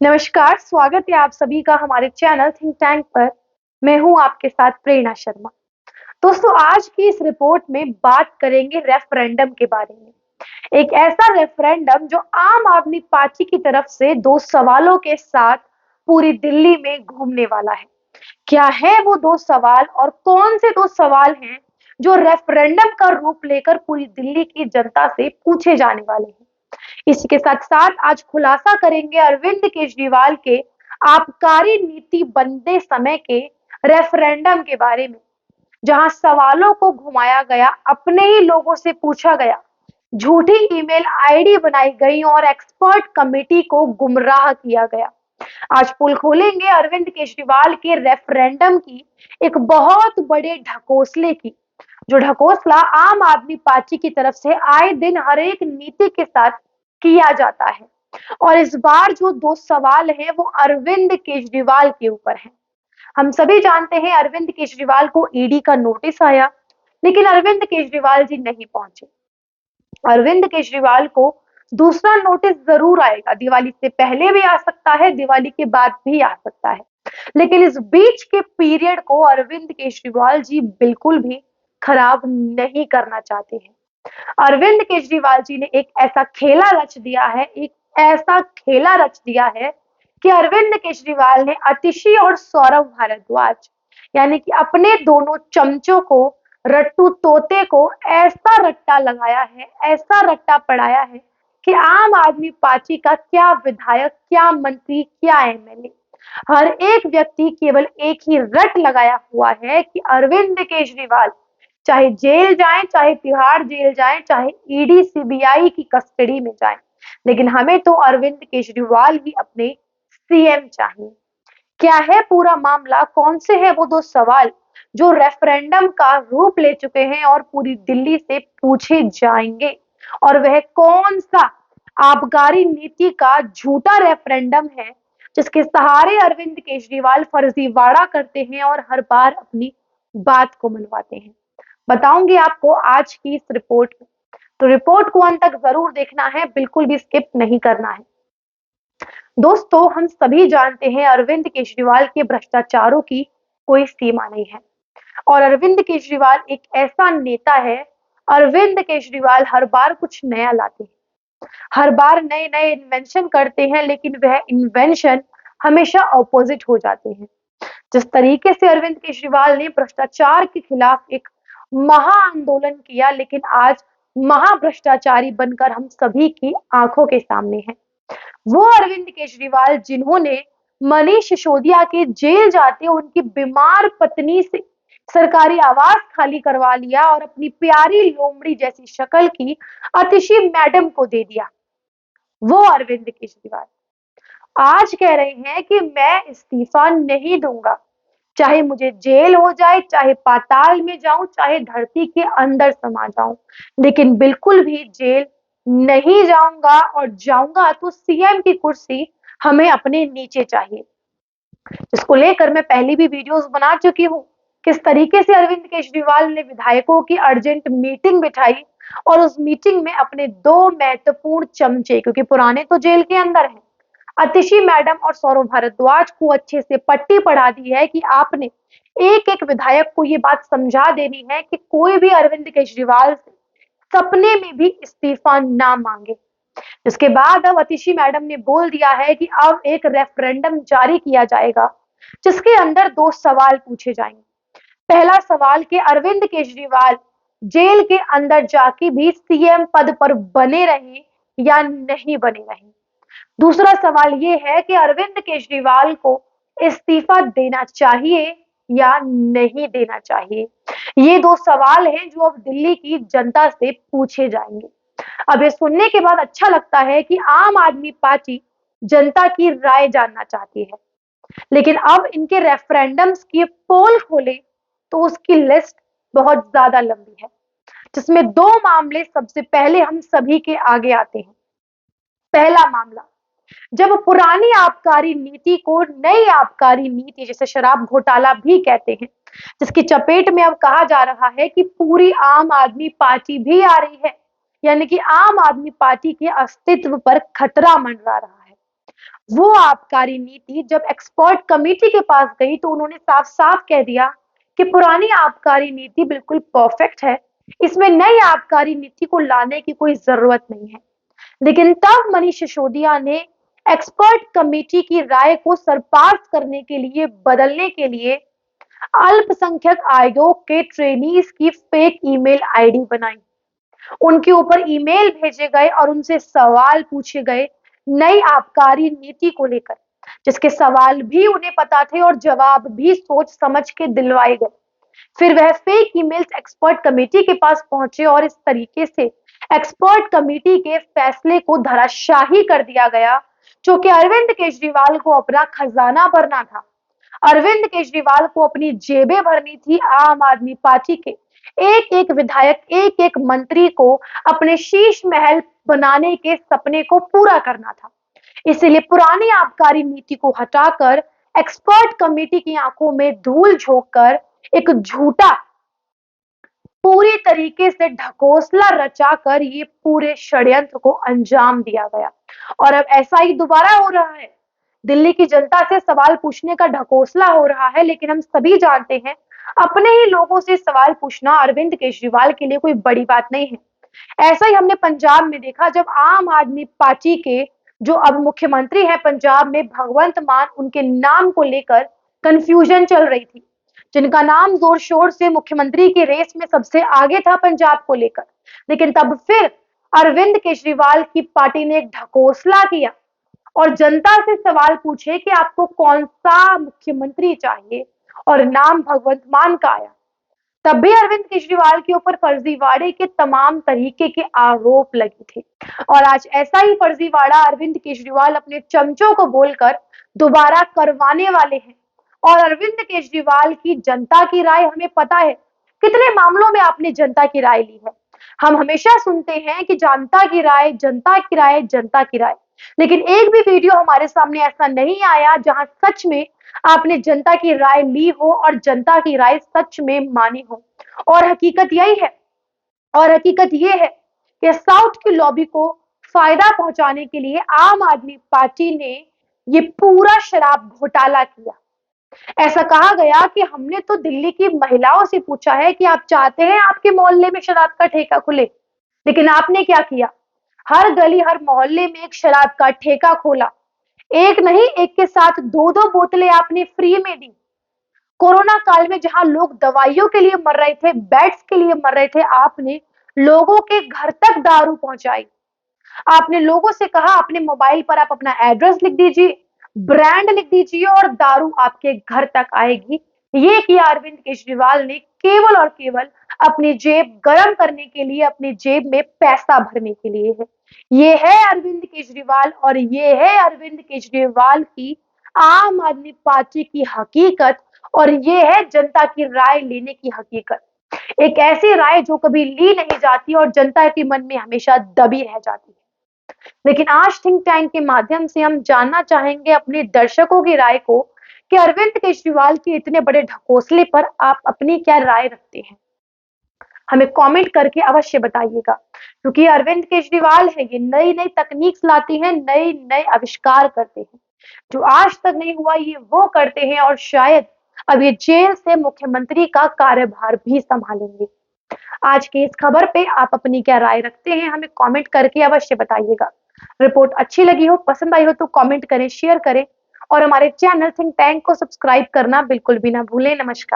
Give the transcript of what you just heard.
नमस्कार, स्वागत है आप सभी का हमारे चैनल थिंक टैंक पर। मैं हूं आपके साथ प्रेरणा शर्मा। दोस्तों, आज की इस रिपोर्ट में बात करेंगे रेफरेंडम के बारे में। एक ऐसा रेफरेंडम जो आम आदमी पार्टी की तरफ से दो सवालों के साथ पूरी दिल्ली में घूमने वाला है। क्या है वो दो सवाल और कौन से दो सवाल हैं जो रेफरेंडम का रूप लेकर पूरी दिल्ली की जनता से पूछे जाने वाले हैं? इसी के साथ साथ आज खुलासा करेंगे अरविंद केजरीवाल के आबकारी नीति बनते समय के रेफरेंडम के बारे में, जहां सवालों को घुमाया गया, अपने ही लोगों से पूछा गया, झूठी ईमेल आईडी बनाई गई और एक्सपर्ट कमेटी को गुमराह किया गया। आज पोल खोलेंगे अरविंद केजरीवाल के रेफरेंडम की एक बहुत बड़े ढकोसले की, जो ढकोसला आम आदमी पार्टी की तरफ से आए दिन हर एक नीति के साथ किया जाता है। और इस बार जो दो सवाल हैं वो अरविंद केजरीवाल के ऊपर हैं। हम सभी जानते हैं अरविंद केजरीवाल को ईडी का नोटिस आया, लेकिन अरविंद केजरीवाल जी नहीं पहुंचे। अरविंद केजरीवाल को दूसरा नोटिस जरूर आएगा, दिवाली से पहले भी आ सकता है, दिवाली के बाद भी आ सकता है। लेकिन इस बीच के पीरियड को अरविंद केजरीवाल जी बिल्कुल भी खराब नहीं करना चाहते हैं। अरविंद केजरीवाल जी ने एक ऐसा खेला रच दिया है, एक ऐसा खेला रच दिया है कि अरविंद केजरीवाल ने अतिशी और सौरभ भारद्वाज, यानी कि अपने दोनों चमचों को, रट्टू तोते को ऐसा रट्टा लगाया है, ऐसा रट्टा पड़ाया है कि आम आदमी पार्टी का क्या विधायक, क्या मंत्री, क्या एमएलए, हर एक व्यक्ति केवल एक ही रट लगाया हुआ है कि अरविंद केजरीवाल चाहे जेल जाएं, चाहे तिहाड़ जेल जाएं, चाहे ईडी सीबीआई की कस्टडी में जाएं, लेकिन हमें तो अरविंद केजरीवाल ही अपने सीएम चाहिए। क्या है पूरा मामला? कौन से है वो दो सवाल जो रेफरेंडम का रूप ले चुके हैं और पूरी दिल्ली से पूछे जाएंगे? और वह कौन सा आबकारी नीति का झूठा रेफरेंडम है जिसके सहारे अरविंद केजरीवाल फर्जीवाड़ा करते हैं और हर बार अपनी बात को मनवाते हैं? बताऊंगी आपको आज की इस रिपोर्ट में। तो रिपोर्ट को अंत तक जरूर देखना है, बिल्कुल भी स्किप नहीं करना है। दोस्तों, हम सभी जानते हैं अरविंद केजरीवाल के भ्रष्टाचारों की कोई सीमा नहीं है। और अरविंद केजरीवाल एक ऐसा नेता है, अरविंद केजरीवाल हर बार कुछ नया लाते हैं, हर बार नए नए इन्वेंशन करते हैं, लेकिन वह इन्वेंशन हमेशा ऑपोजिट हो जाते हैं। जिस तरीके से अरविंद केजरीवाल ने भ्रष्टाचार के खिलाफ एक महा आंदोलन किया, लेकिन आज महाभ्रष्टाचारी बनकर हम सभी की आंखों के सामने है। वो अरविंद केजरीवाल जिन्होंने मनीष सिसोदिया के जेल जाते उनकी बीमार पत्नी से सरकारी आवास खाली करवा लिया और अपनी प्यारी लोमड़ी जैसी शक्ल की अतिशी मैडम को दे दिया। वो अरविंद केजरीवाल आज कह रहे हैं कि मैं इस्तीफा नहीं दूंगा, चाहे मुझे जेल हो जाए, चाहे पाताल में जाऊं, चाहे धरती के अंदर समा जाऊं, लेकिन बिल्कुल भी जेल नहीं जाऊंगा, और जाऊंगा तो सीएम की कुर्सी हमें अपने नीचे चाहिए। इसको लेकर मैं पहले भी वीडियोस बना चुकी हूँ, किस तरीके से अरविंद केजरीवाल ने विधायकों की अर्जेंट मीटिंग बिठाई और उस मीटिंग में अपने दो महत्वपूर्ण चमचे, क्योंकि पुराने तो जेल के अंदर हैं, अतिशी मैडम और सौरभ भारद्वाज को अच्छे से पट्टी पढ़ा दी है कि आपने एक एक विधायक को ये बात समझा देनी है कि कोई भी अरविंद केजरीवाल से सपने में भी इस्तीफा ना मांगे। इसके बाद अब अतिशी मैडम ने बोल दिया है कि अब एक रेफरेंडम जारी किया जाएगा जिसके अंदर दो सवाल पूछे जाएंगे। पहला सवाल कि अरविंद केजरीवाल जेल के अंदर जाके भी सीएम पद पर बने रहे या नहीं बने रहे। दूसरा सवाल ये है कि अरविंद केजरीवाल को इस्तीफा देना चाहिए या नहीं देना चाहिए। ये दो सवाल हैं जो अब दिल्ली की जनता से पूछे जाएंगे। अब ये सुनने के बाद अच्छा लगता है कि आम आदमी पार्टी जनता की राय जानना चाहती है, लेकिन अब इनके रेफरेंडम्स की पोल खोले तो उसकी लिस्ट बहुत ज्यादा लंबी है, जिसमें दो मामले सबसे पहले हम सभी के आगे आते हैं। पहला मामला, जब पुरानी आबकारी नीति को नई आबकारी नीति, जिसे शराब घोटाला भी कहते हैं, जिसकी चपेट में अब कहा जा रहा है कि पूरी आम आदमी पार्टी भी आ रही है, यानी कि आम आदमी पार्टी के अस्तित्व पर खतरा मंडरा रहा है। वो आबकारी नीति जब एक्सपर्ट कमेटी के पास गई तो उन्होंने साफ-साफ कह दिया कि पुरानी आबकारी नीति बिल्कुल परफेक्ट है, इसमें नई आबकारी नीति को लाने की कोई ज़रूरत नहीं है। लेकिन तब मनीष सिसोदिया ने एक्सपर्ट कमेटी की राय को सरपास करने के लिए, बदलने के लिए अल्पसंख्यक आयोग के ट्रेनीज की फेक ईमेल आईडी बनाई। उनके ऊपर ईमेल भेजे गए और उनसे सवाल पूछे गए नई आबकारी नीति को लेकर, जिसके सवाल भी उन्हें पता थे और जवाब भी सोच समझ के दिलवाए गए। फिर वह फेक ईमेल्स एक्सपर्ट कमेटी के पास पहुंचे और इस तरीके से एक्सपर्ट कमेटी के फैसले को धराशाही कर दिया गया, जो कि अरविंद केजरीवाल को अपना खजाना भरना था। अरविंद केजरीवाल को अपनी जेबें भरनी थी, आम आदमी पार्टी के एक-एक विधायक, एक-एक मंत्री को अपने शीश महल बनाने के सपने को पूरा करना था। इसीलिए पुरानी आबकारी नीति को हटाकर एक्सपर्ट कमेटी की आंखों में धूल झोंककर एक झूठा पूरी तरीके से ढकोसला रचाकर ये पूरे षड्यंत्र को अंजाम दिया गया और अब ऐसा ही दोबारा हो रहा है। दिल्ली की जनता से सवाल पूछने का ढकोसला हो रहा है, लेकिन हम सभी जानते हैं अपने ही लोगों से सवाल पूछना अरविंद केजरीवाल के लिए कोई बड़ी बात नहीं है। ऐसा ही हमने पंजाब में देखा जब आम आदमी पार्टी के जो अब मुख्यमंत्री हैं पंजाब में भगवंत मान, उनके नाम को लेकर कंफ्यूजन चल रही थी, जिनका नाम जोर शोर से मुख्यमंत्री की रेस में सबसे आगे था पंजाब को लेकर। लेकिन तब फिर अरविंद केजरीवाल की पार्टी ने एक ढकोसला किया और जनता से सवाल पूछे कि आपको कौन सा मुख्यमंत्री चाहिए और नाम भगवंत मान का आया। तब भी अरविंद केजरीवाल के ऊपर फर्जीवाड़े के तमाम तरीके के आरोप लगे थे और आज ऐसा ही फर्जीवाड़ा अरविंद केजरीवाल अपने चमचों को बोलकर दोबारा करवाने वाले हैं। और अरविंद केजरीवाल की जनता की राय हमें पता है, कितने मामलों में आपने जनता की राय ली है। हम हमेशा सुनते हैं कि जनता की राय, जनता की राय, जनता की राय, लेकिन एक भी वीडियो हमारे सामने ऐसा नहीं आया जहां सच में आपने जनता की राय ली हो और जनता की राय सच में मानी हो। और हकीकत यही है, और हकीकत ये है कि साउथ की लॉबी को फायदा पहुंचाने के लिए आम आदमी पार्टी ने ये पूरा शराब घोटाला किया। ऐसा कहा गया कि हमने तो दिल्ली की महिलाओं से पूछा है कि आप चाहते हैं आपके मोहल्ले में शराब का ठेका खुले, लेकिन आपने क्या किया? हर गली, हर मोहल्ले में एक शराब का ठेका खोला। एक नहीं, एक के साथ 2-2 बोतलें आपने फ्री में दी। कोरोना काल में जहां लोग दवाइयों के लिए मर रहे थे, बेड्स के लिए मर रहे थे, आपने लोगों के घर तक दारू पहुंचाई। आपने लोगों से कहा अपने मोबाइल पर आप अपना एड्रेस लिख दीजिए, ब्रांड लिख दीजिए और दारू आपके घर तक आएगी। ये किया अरविंद केजरीवाल ने केवल और केवल अपनी जेब गरम करने के लिए, अपनी जेब में पैसा भरने के लिए है। ये है अरविंद केजरीवाल और ये है अरविंद केजरीवाल की आम आदमी पार्टी की हकीकत और ये है जनता की राय लेने की हकीकत। एक ऐसी राय जो कभी ली नहीं जाती और जनता के मन में हमेशा दबी रह जाती है। लेकिन आज थिंक टैंक के माध्यम से हम जानना चाहेंगे अपने दर्शकों की राय को कि अरविंद केजरीवाल के इतने बड़े ढकोसले पर आप अपनी क्या राय रखते हैं। हमें कमेंट करके अवश्य बताइएगा, क्योंकि अरविंद केजरीवाल है ये नई नई तकनीक लाते हैं, नए नए आविष्कार करते हैं, जो आज तक नहीं हुआ ये वो करते हैं और शायद अब ये जेल से मुख्यमंत्री का कार्यभार भी संभालेंगे। आज की इस खबर पे आप अपनी क्या राय रखते हैं, हमें कमेंट करके अवश्य बताइएगा। रिपोर्ट अच्छी लगी हो, पसंद आई हो तो कमेंट करें, शेयर करें और हमारे चैनल थिंक टैंक को सब्सक्राइब करना बिल्कुल भी ना भूलें। नमस्कार।